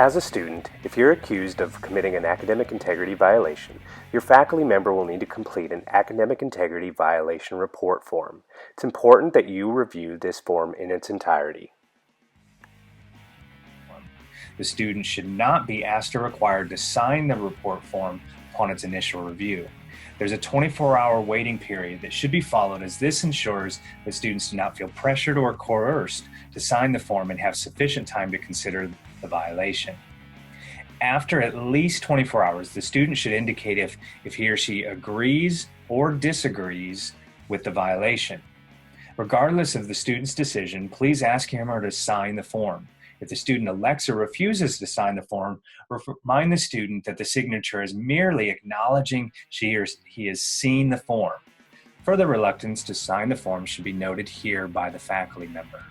As a student, if you're accused of committing an academic integrity violation, your faculty member will need to complete an academic integrity violation report form. It's important that you review this form in its entirety. The student should not be asked or required to sign the report form upon its initial review. There's a 24-hour waiting period that should be followed, as this ensures that students do not feel pressured or coerced to sign the form and have sufficient time to consider the violation. After at least 24 hours, the student should indicate if he or she agrees or disagrees with the violation. Regardless of the student's decision, please ask him or her to sign the form. If the student elects or refuses to sign the form, remind the student that the signature is merely acknowledging she or he has seen the form. Further reluctance to sign the form should be noted here by the faculty member.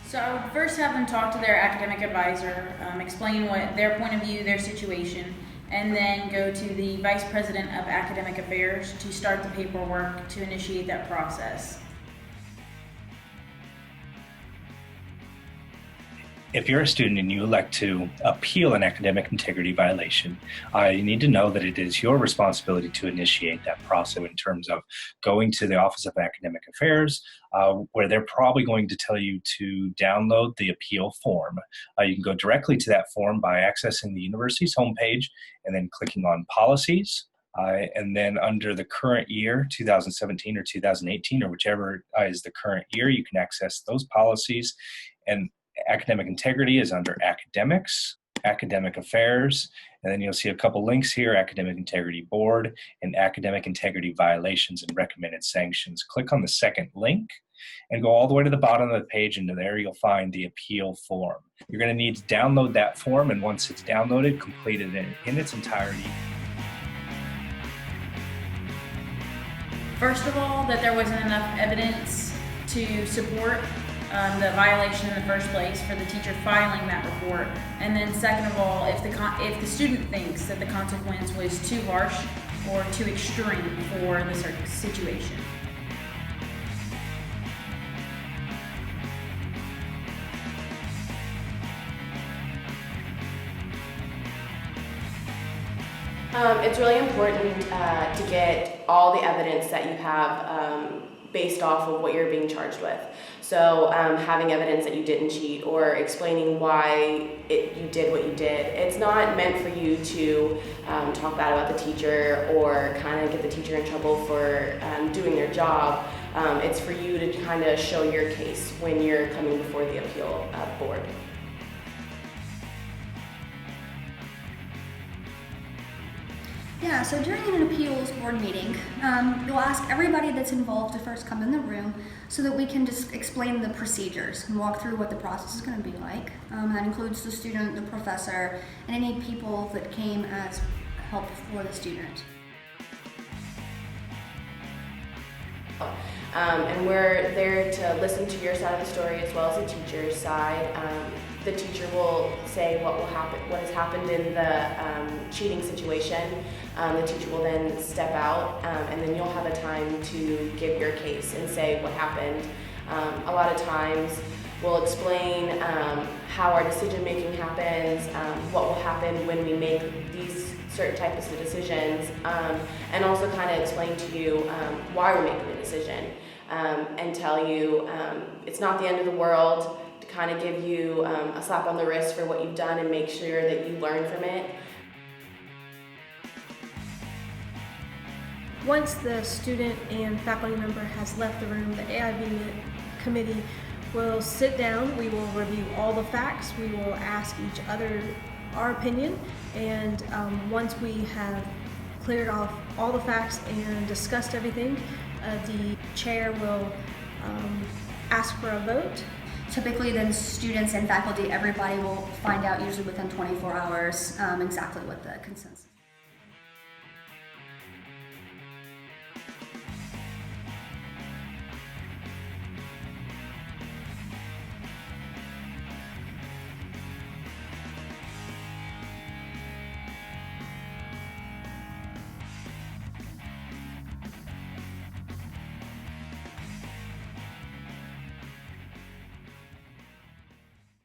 So I would first have them talk to their academic advisor, explain what their point of view, their situation, and then go to the Vice President of Academic Affairs to start the paperwork to initiate that process. If you're a student and you elect to appeal an academic integrity violation, you need to know that it is your responsibility to initiate that process in terms of going to the Office of Academic Affairs, where they're probably going to tell you to download the appeal form. You can go directly to that form by accessing the university's homepage and then clicking on Policies. And then under the current year, 2017 or 2018, or whichever is the current year, you can access those policies. And academic integrity is under Academics, Academic Affairs, and then you'll see a couple links here: Academic Integrity Board and Academic Integrity Violations and Recommended Sanctions. Click on the second link and go all the way to the bottom of the page, and there you'll find the appeal form. You're going to need to download that form, and once it's downloaded, complete it in its entirety. First of all, that there wasn't enough evidence to support the violation in the first place for the teacher filing that report, and then second of all, if the student thinks that the consequence was too harsh or too extreme for the situation. It's really important to get all the evidence that you have based off of what you're being charged with. So having evidence that you didn't cheat, or explaining why you did what you did. It's not meant for you to talk bad about the teacher or kind of get the teacher in trouble for doing their job. It's for you to kind of show your case when you're coming before the appeal board. Yeah, so during an appeals board meeting, you'll ask everybody that's involved to first come in the room so that we can just explain the procedures and walk through what the process is going to be like. That includes the student, the professor, and any people that came as help for the student. And we're there to listen to your side of the story as well as the teacher's side. The teacher will say what has happened in the cheating situation. The teacher will then step out, and then you'll have a time to give your case and say what happened. A lot of times we'll explain how our decision making happens, what will happen when we make these certain types of decisions, and also kind of explain to you why we're making the decision, and tell you it's not the end of the world, to kind of give you a slap on the wrist for what you've done and make sure that you learn from it. Once the student and faculty member has left the room, the AIB committee will sit down, we will review all the facts, we will ask each other our opinion, and once we have cleared off all the facts and discussed everything, the chair will ask for a vote. Typically then students and faculty, everybody will find out usually within 24 hours exactly what the consensus is.